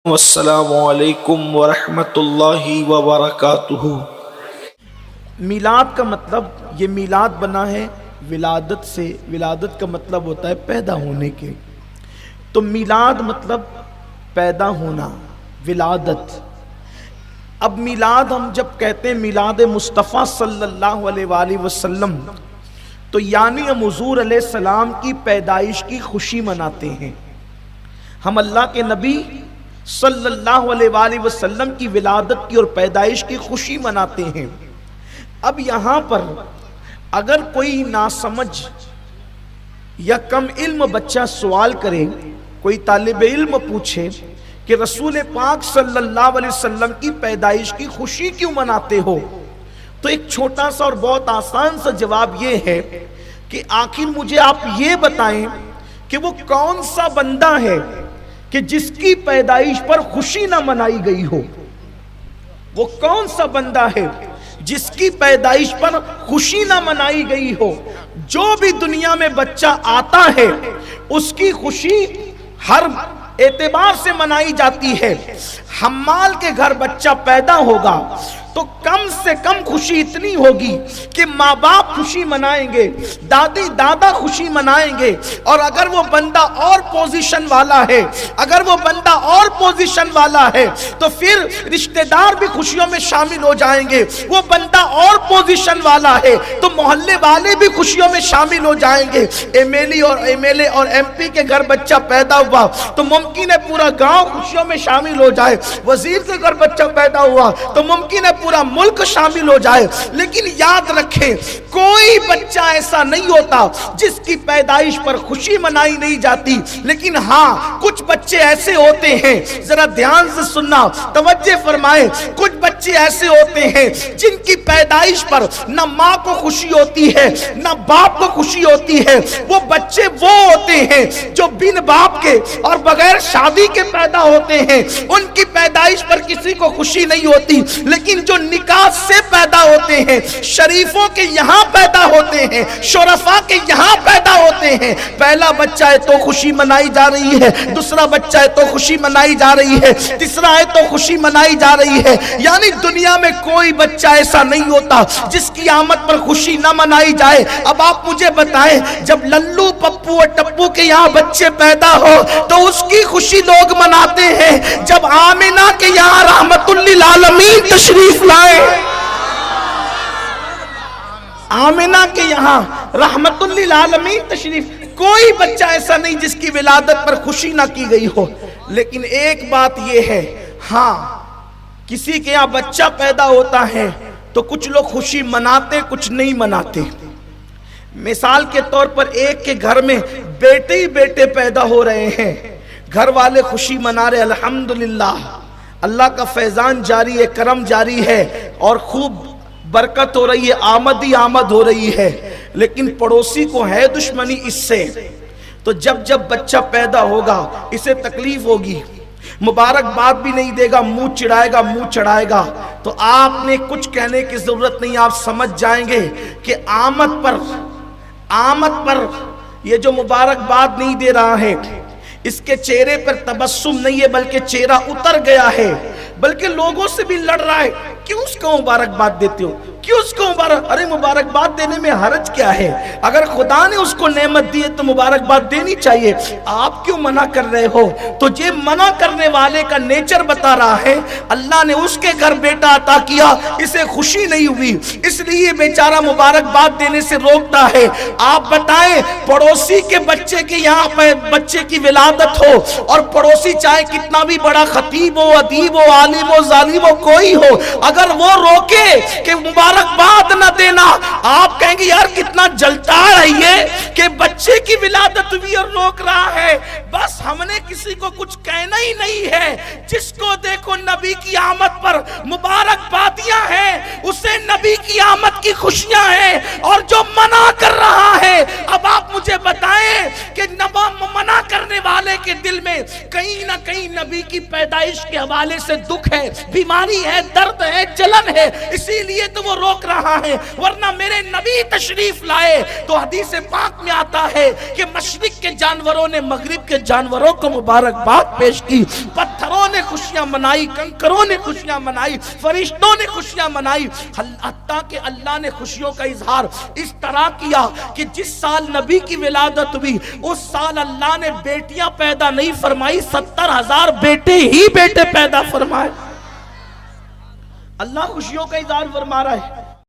السلام علیکم ورحمۃ اللہ وبرکاتہ۔ میلاد کا مطلب یہ میلاد بنا ہے ولادت سے۔ ولادت کا مطلب ہوتا ہے پیدا ہونے کے، تو میلاد مطلب پیدا ہونا، ولادت۔ اب میلاد ہم جب کہتے ہیں میلاد مصطفیٰ صلی اللہ علیہ وآلہ وسلم، تو یعنی ہم حضور علیہ السلام کی پیدائش کی خوشی مناتے ہیں۔ ہم اللہ کے نبی صلی اللہ علیہ وآلہ وسلم کی ولادت کی اور پیدائش کی خوشی مناتے ہیں۔ اب یہاں پر اگر کوئی ناسمجھ یا کم علم بچہ سوال کرے، کوئی طالب علم پوچھے کہ رسول پاک صلی اللہ علیہ وسلم کی پیدائش کی خوشی کیوں مناتے ہو، تو ایک چھوٹا سا اور بہت آسان سا جواب یہ ہے کہ آخر مجھے آپ یہ بتائیں کہ وہ کون سا بندہ ہے کہ جس کی پیدائش پر خوشی نہ منائی گئی ہو۔ وہ کون سا بندہ ہے جس کی پیدائش پر خوشی نہ منائی گئی ہو؟ جو بھی دنیا میں بچہ آتا ہے اس کی خوشی ہر اعتبار سے منائی جاتی ہے۔ حمال کے گھر بچہ پیدا ہوگا تو کم سے کم خوشی اتنی ہوگی کہ ماں باپ خوشی منائیں گے، دادی دادا خوشی منائیں گے، اور اگر وہ بندہ اور پوزیشن والا ہے، اگر وہ بندہ اور پوزیشن والا ہے تو پھر رشتہ دار بھی خوشیوں میں شامل ہو جائیں گے۔ وہ بندہ اور پوزیشن والا ہے تو محلے والے بھی خوشیوں میں شامل ہو جائیں گے۔ ایم ایل اے اور ایم پی کے گھر بچہ پیدا ہوا تو ممکن ہے پورا گاؤں خوشیوں میں شامل ہو جائے، وزیر کے گھر بچہ پیدا ہوا تو ممکن ہے پورا ملک شامل ہو جائے۔ لیکن یاد رکھیں کوئی بچہ ایسا نہیں ہوتا جس کی پیدائش پر خوشی منائی نہیں جاتی۔ لیکن ہاں کچھ بچے ایسے ہوتے ہیں، ذرا دھیان سے سننا، توجہ فرمائیں، کچھ بچے ایسے ہوتے ہیں جن کی پیدائش پر نہ ماں کو خوشی ہوتی ہے نہ باپ کو خوشی ہوتی ہے۔ وہ بچے وہ ہوتے ہیں جو بن باپ کے اور بغیر شادی کے پیدا ہوتے ہیں، ان کی پیدائش پر کسی کو خوشی نہیں ہوتی۔ لیکن جو نکاح سے پیدا ہوتے ہیں، شریفوں کے یہاں پیدا ہوتے ہیں، شرفاء کے یہاں پیدا ہوتے ہیں، پہلا بچہ ہے تو خوشی منائی جا رہی ہے، دوسرا بچہ ہے تو خوشی منائی جا رہی ہے، تیسرا ہے تو خوشی منائی جا رہی ہے۔ یعنی دنیا میں کوئی بچہ ایسا نہیں ہوتا جس کی آمد پر خوشی نہ منائی جائے۔ اب آپ مجھے بتائیں جب للو پپو اور ٹپو کے یہاں بچے پیدا ہو تو اس کی خوشی لوگ مناتے ہیں، جب آمنہ کے یہاں رحمت للعالمین تشریف لائے، آمنہ کے یہاں رحمت للعالمین تشریف، کوئی بچہ ایسا نہیں جس کی ولادت پر خوشی نہ کی گئی ہو۔ لیکن ایک بات یہ ہے، ہاں کسی کے یہاں بچہ پیدا ہوتا ہے تو کچھ لوگ خوشی مناتے کچھ نہیں مناتے۔ مثال کے طور پر ایک کے گھر میں بیٹے ہی بیٹے پیدا ہو رہے ہیں، گھر والے خوشی منا رہے، الحمدللہ اللہ کا فیضان جاری ہے، کرم جاری ہے اور خوب برکت ہو رہی ہے، آمد ہی آمد ہو رہی ہے۔ لیکن پڑوسی کو ہے دشمنی اس سے، تو جب جب بچہ پیدا ہوگا اسے تکلیف ہوگی، مبارکباد بھی نہیں دے گا، منہ چڑھائے گا، منہ چڑھائے گا۔ تو آپ نے کچھ کہنے کی ضرورت نہیں، آپ سمجھ جائیں گے کہ آمد پر یہ جو مبارکباد نہیں دے رہا ہے، اس کے چہرے پر تبسم نہیں ہے بلکہ چہرہ اتر گیا ہے، بلکہ لوگوں سے بھی لڑ رہا ہے۔ کیوں اس کو مبارکباد دیتے ہو؟ کیوں اس کو ارے مبارکباد دینے میں حرج کیا ہے؟ اگر خدا نے اس کو نعمت دی ہے تو مبارکباد دینی چاہیے، آپ کیوں منع کر رہے ہو؟ تو یہ منع کرنے والے کا نیچر بتا رہا ہے، اللہ نے اس کے گھر بیٹا عطا کیا، اسے خوشی نہیں ہوئی، اس لیے بیچارہ مبارکباد دینے سے روکتا ہے۔ آپ بتائیں پڑوسی کے بچے کے یہاں بچے کی ولادت ہو اور پڑوسی چاہے کتنا بھی بڑا خطیب ہو، ادیب ہو، عالم ہو، ظالم ہو، کوئی ہو، اگر وہ روکے کہ مبارکباد نہ دینا، آپ کہیں گے یار کتنا جلتا ہے یہ کہ بچے کی ولادت ہوئی اور روک رہا ہے۔ بس ہم نے کسی کو کچھ کہنا ہی نہیں ہے، جس کو دیکھو نبی کی آمد پر مبارکبادیاں ہیں، اسے نبی کی آمد کی خوشیاں ہیں، اور جو منع کر رہا ہے، اب آپ مجھے بتائیں کہ منع کرنے والے کے دل میں کہیں نہ کہیں نبی کی پیدائش کے حوالے سے دکھ ہے، بیماری ہے، درد ہے، جلن ہے، اسی لیے تو وہ روک رہا ہے۔ ورنہ میرے نبی تشریف لائے تو حدیث پاک میں آتا ہے کہ مشرق کے جانوروں نے مغرب کے جانوروں کو مبارکباد پیش کی، پتھروں نے خوشیاں منائی، کنکروں نے خوشیاں منائی، فرشتوں نے خوشیاں منائی، حتیٰ کہ اللہ نے خوشیوں کا اظہار اس طرح کیا کہ جس سال نبی کی ولادت ہوئی اس سال اللہ نے بیٹیاں پیدا نہیں فرمائی، 70,000 بیٹے ہی بیٹے پیدا فرمائے۔ اللہ خوشیوں کا اظہار فرما رہا ہے۔